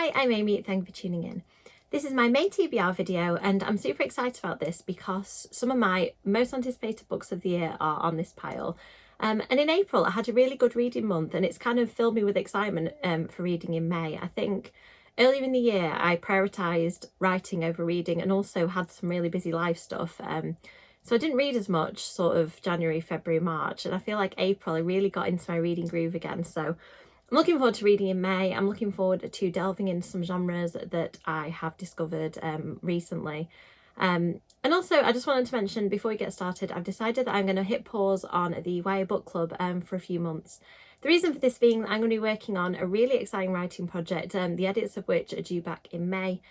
Hi, I'm Amy, thank you for tuning in. This is my May TBR video and I'm super excited about this because some of my most anticipated books of the year are on this pile. And in April I had a really good reading month and it's kind of filled me with excitement for reading in May. I think earlier in the year I prioritised writing over reading and also had some really busy life stuff. So I didn't read as much sort of January, February, March, and I feel like April I really got into my reading groove again. So I'm looking forward to reading in May. I'm looking forward to delving into some genres that I have discovered recently. And also I just wanted to mention before we get started, I've decided that I'm going to hit pause on the YA Book Club for a few months. The reason for this being that I'm going to be working on a really exciting writing project, the edits of which are due back in May.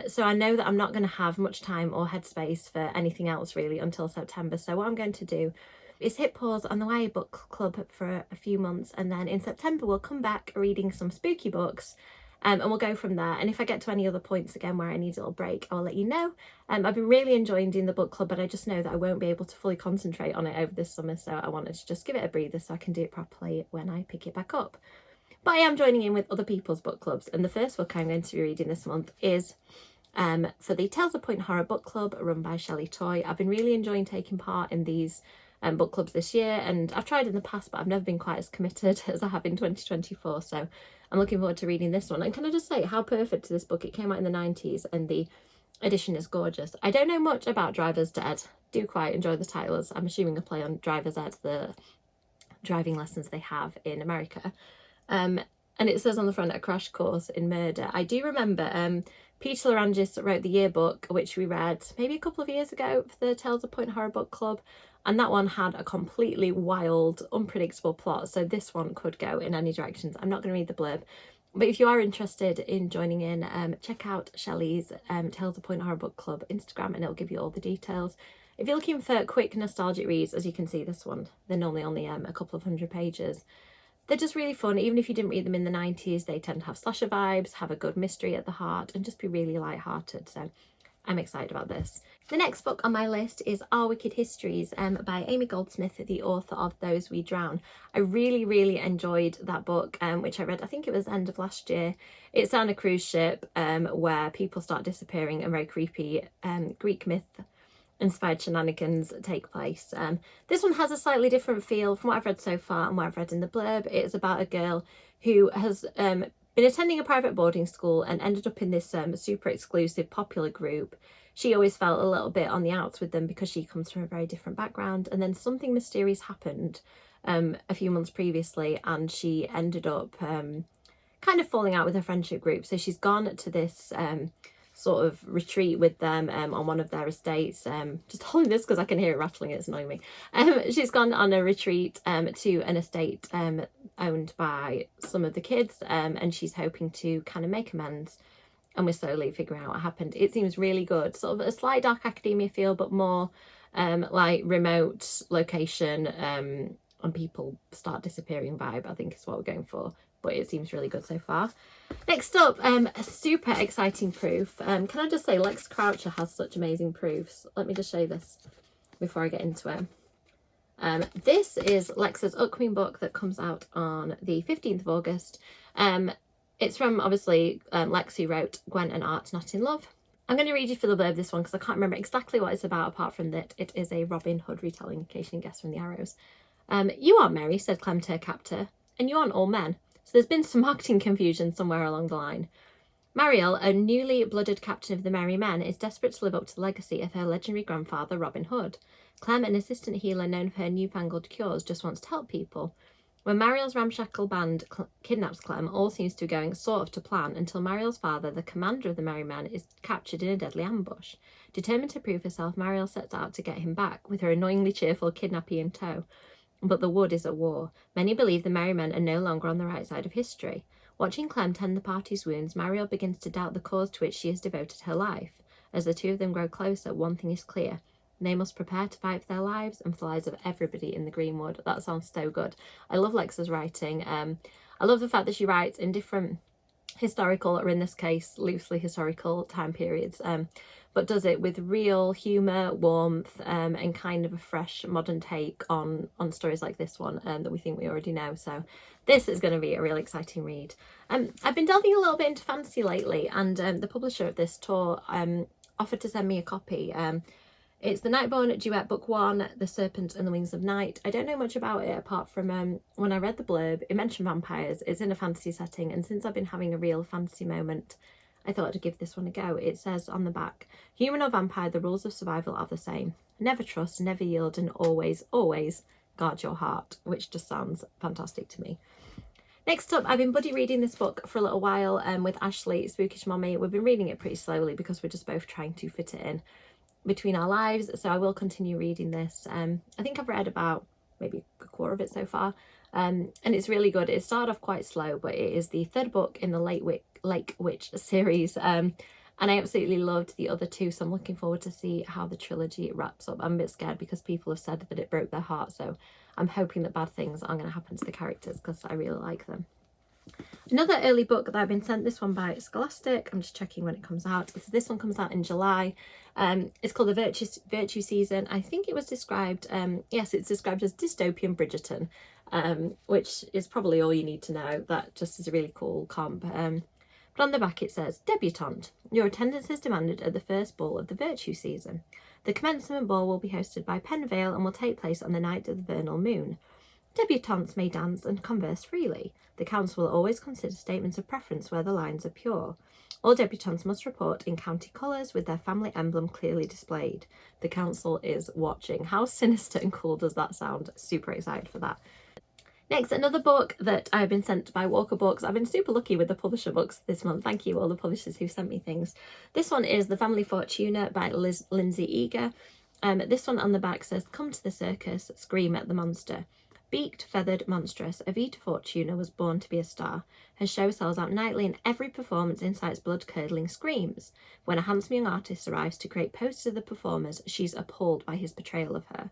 So I know that I'm not going to have much time or headspace for anything else really until September. So what I'm going to do is hit pause on the YA Book Club for a few months, and then in September we'll come back reading some spooky books and we'll go from there. And if I get to any other points again where I need a little break, I'll let you know. I've been really enjoying doing the book club, but I just know that I won't be able to fully concentrate on it over this summer, so I wanted to just give it a breather so I can do it properly when I pick it back up. But I am joining in with other people's book clubs, and the first book I'm going to be reading this month is for the Tales of Point Horror Book Club run by Shelley Toy. I've been really enjoying taking part in these book clubs this year, and I've tried in the past but I've never been quite as committed as I have in 2024, so I'm looking forward to reading this one. And can I just say how perfect is this book? It came out in the 90s and the edition is gorgeous. I don't know much about Driver's Dead, do quite enjoy the title. I'm assuming a play on Driver's Ed, the driving lessons they have in America. And it says on the front, a crash course in murder. I do remember Peter Larangis wrote the yearbook, which we read maybe a couple of years ago for the Tales of Point Horror Book Club, and that one had a completely wild, unpredictable plot, so this one could go in any directions. I'm not going to read the blurb, but if you are interested in joining in, check out Shelley's Tales of Point Horror Book Club Instagram and it'll give you all the details. If you're looking for quick nostalgic reads, as you can see this one, they're normally only a couple of hundred pages. They're just really fun. Even if you didn't read them in the 90s, they tend to have slasher vibes, have a good mystery at the heart, and just be really light-hearted. So I'm excited about this. The next book on my list is Our Wicked Histories by Amy Goldsmith, the author of Those We Drown. I really enjoyed that book, which I read, I think it was end of last year. It's on a cruise ship where people start disappearing and very creepy Greek myth inspired shenanigans take place. This one has a slightly different feel from what I've read so far and what I've read in the blurb. It's about a girl who has been attending a private boarding school and ended up in this super exclusive popular group. She always felt a little bit on the outs with them because she comes from a very different background, and then something mysterious happened a few months previously and she ended up kind of falling out with her friendship group. So she's gone to this sort of retreat with them on one of their estates. Just holding this because I can hear it rattling, it's annoying me. She's gone on a retreat to an estate owned by some of the kids, and she's hoping to kind of make amends, and we're slowly figuring out what happened. It seems really good, sort of a slight dark academia feel, but more like remote location and people start disappearing vibe, I think is what we're going for. But it seems really good so far. Next up, a super exciting proof. Can I just say Lex Croucher has such amazing proofs. Let me just show you this before I get into it. This is Lex's upcoming book that comes out on the 15th of August. It's from, obviously, Lex, who wrote Gwen and Art Not in Love. I'm going to read you for the blurb this one because I can't remember exactly what it's about, apart from that it is a Robin Hood retelling, in case you can guess from the arrows. You aren't Mary, said Clem to her captor, and you aren't all men. So there's been some marketing confusion somewhere along the line. Mariel, a newly blooded captain of the Merry Men, is desperate to live up to the legacy of her legendary grandfather, Robin Hood. Clem, an assistant healer known for her newfangled cures, just wants to help people. When Mariel's ramshackle band kidnaps Clem, all seems to be going sort of to plan until Mariel's father, the commander of the Merry Men, is captured in a deadly ambush. Determined to prove herself, Mariel sets out to get him back, with her annoyingly cheerful kidnappee in tow. But the wood is at war. Many believe the Merry Men are no longer on the right side of history. Watching Clem tend the party's wounds, Mariel begins to doubt the cause to which she has devoted her life. As the two of them grow closer, one thing is clear. They must prepare to fight for their lives and for the lives of everybody in the Greenwood. That sounds so good. I love Lexa's writing. I love the fact that she writes in different historical, or in this case, loosely historical time periods. but does it with real humour, warmth, and kind of a fresh modern take on stories like this one that we think we already know. So this is going to be a really exciting read. I've been delving a little bit into fantasy lately, and the publisher of this tour offered to send me a copy. It's the Nightborn Duet Book 1, The Serpent and the Wings of Night. I don't know much about it apart from when I read the blurb, it mentioned vampires. It's in a fantasy setting, and since I've been having a real fantasy moment, I thought I'd give this one a go. It says on the back, human or vampire, the rules of survival are the same. Never trust, never yield, and always, always guard your heart, which just sounds fantastic to me. Next up, I've been buddy reading this book for a little while with Ashley, Spookish Mommy. We've been reading it pretty slowly because we're just both trying to fit it in between our lives, so I will continue reading this. I think I've read about maybe a quarter of it so far, and it's really good. It started off quite slow, but it is the third book in the Lake Witch series, and I absolutely loved the other two, so I'm looking forward to see how the trilogy wraps up. I'm a bit scared because people have said that it broke their heart, so I'm hoping that bad things aren't going to happen to the characters because I really like them. Another early book that I've been sent, this one by Scholastic, I'm just checking when it comes out. This one comes out in July. It's called The Virtue Season. I think it was described, yes, it's described as dystopian Bridgerton, which is probably all you need to know. That just is a really cool comp. But on the back it says, Debutante, your attendance is demanded at the first ball of the Virtue Season. The commencement ball will be hosted by Pen Vale and will take place on the night of the vernal moon. Debutantes may dance and converse freely. The council will always consider statements of preference where the lines are pure. All debutantes must report in county colours with their family emblem clearly displayed. The council is watching. How sinister and cool does that sound? Super excited for that. Next, another book that I've been sent by Walker Books. I've been super lucky with the publisher books this month. Thank you all the publishers who sent me things. This one is The Family Fortuna by Lindsay Eager. This one on the back says, come to the circus, scream at the monster. Beaked, feathered, monstrous, Evita Fortuna was born to be a star. Her show sells out nightly and every performance incites blood-curdling screams. When a handsome young artist arrives to create posters of the performers, she's appalled by his portrayal of her.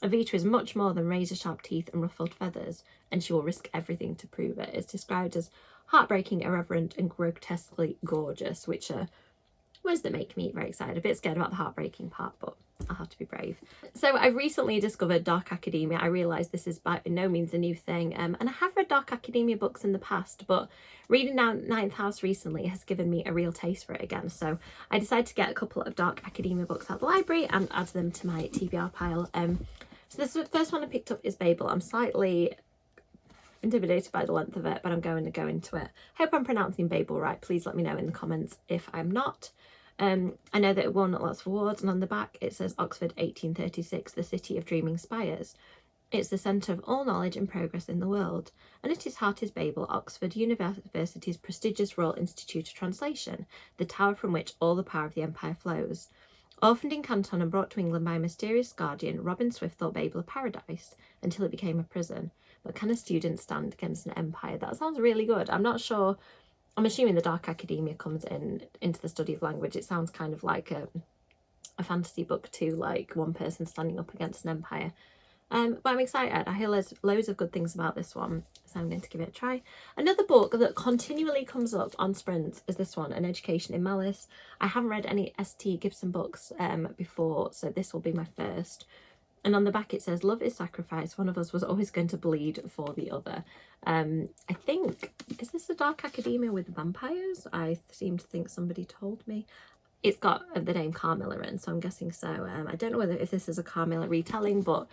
Evita is much more than razor-sharp teeth and ruffled feathers, and she will risk everything to prove it. It's described as heartbreaking, irreverent, and grotesquely gorgeous, which are words that make me very excited. A bit scared about the heartbreaking part, but I'll have to be brave. So I recently discovered dark academia. I realised this is by no means a new thing, and I have read dark academia books in the past, but reading down Ninth House recently has given me a real taste for it again. So I decided to get a couple of dark academia books out of the library and add them to my TBR pile. So this first one I picked up is Babel. I'm slightly intimidated by the length of it, but I'm going to go into it. Hope I'm pronouncing Babel right. Please let me know in the comments if I'm not. I know that it won lots of awards, and on the back it says Oxford 1836, the city of dreaming spires. It's the centre of all knowledge and progress in the world, and at its heart is Babel, Oxford University's prestigious Royal Institute of Translation, the tower from which all the power of the empire flows. Orphaned in Canton and brought to England by a mysterious guardian, Robin Swift thought Babel a paradise until it became a prison. But can a student stand against an empire? That sounds really good. I'm not sure. I'm assuming the dark academia comes into the study of language. It sounds kind of like a fantasy book too, like one person standing up against an empire. But I'm excited. I hear loads of good things about this one, so I'm going to give it a try. Another book that continually comes up on sprints is this one, An Education in Malice. I haven't read any S.T. Gibson books before, so this will be my first. And on the back it says, love is sacrifice. One of us was always going to bleed for the other. I think, is this a dark academia with vampires? I seem to think somebody told me. It's got the name Carmilla in, so I'm guessing so. I don't know if this is a Carmilla retelling, but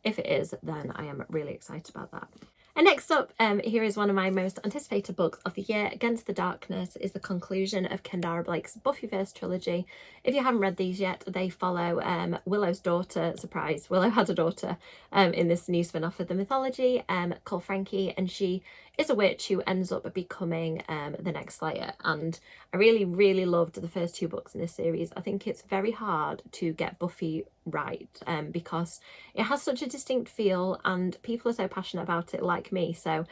if it is, then I am really excited about that. And next up, here is one of my most anticipated books of the year. Against the Darkness is the conclusion of Kendara Blake's Buffyverse trilogy. If you haven't read these yet, they follow Willow's daughter, surprise, Willow had a daughter in this new spin-off of the mythology called Frankie, and she is a witch who ends up becoming the next Slayer. And I really, really loved the first two books in this series. I think it's very hard to get Buffy right because it has such a distinct feel and people are so passionate about it like me. So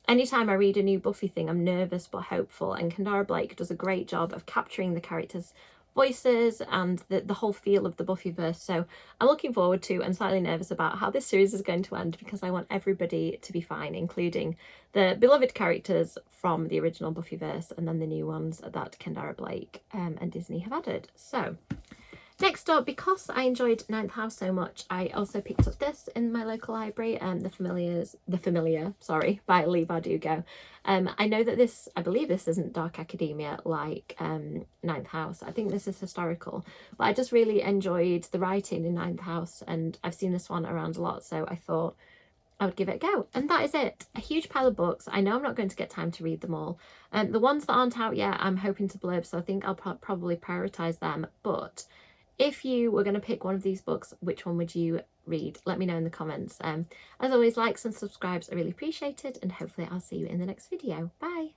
anytime I read a new Buffy thing, I'm nervous but hopeful, and Kendara Blake does a great job of capturing the characters' voices and the whole feel of the Buffyverse. So I'm looking forward to and slightly nervous about how this series is going to end, because I want everybody to be fine, including the beloved characters from the original Buffyverse and then the new ones that Kendara Blake and Disney have added. So next up, because I enjoyed Ninth House so much, I also picked up this in my local library, The Familiar, sorry, by Leigh Bardugo. I know that I believe this isn't dark academia like Ninth House. I think this is historical, but I just really enjoyed the writing in Ninth House, and I've seen this one around a lot, so I thought I would give it a go. And that is it. A huge pile of books. I know I'm not going to get time to read them all. The ones that aren't out yet, I'm hoping to blurb, so I think I'll probably prioritise them, but if you were going to pick one of these books, which one would you read? Let me know in the comments. As always, likes and subscribes are really appreciated, and hopefully I'll see you in the next video. Bye!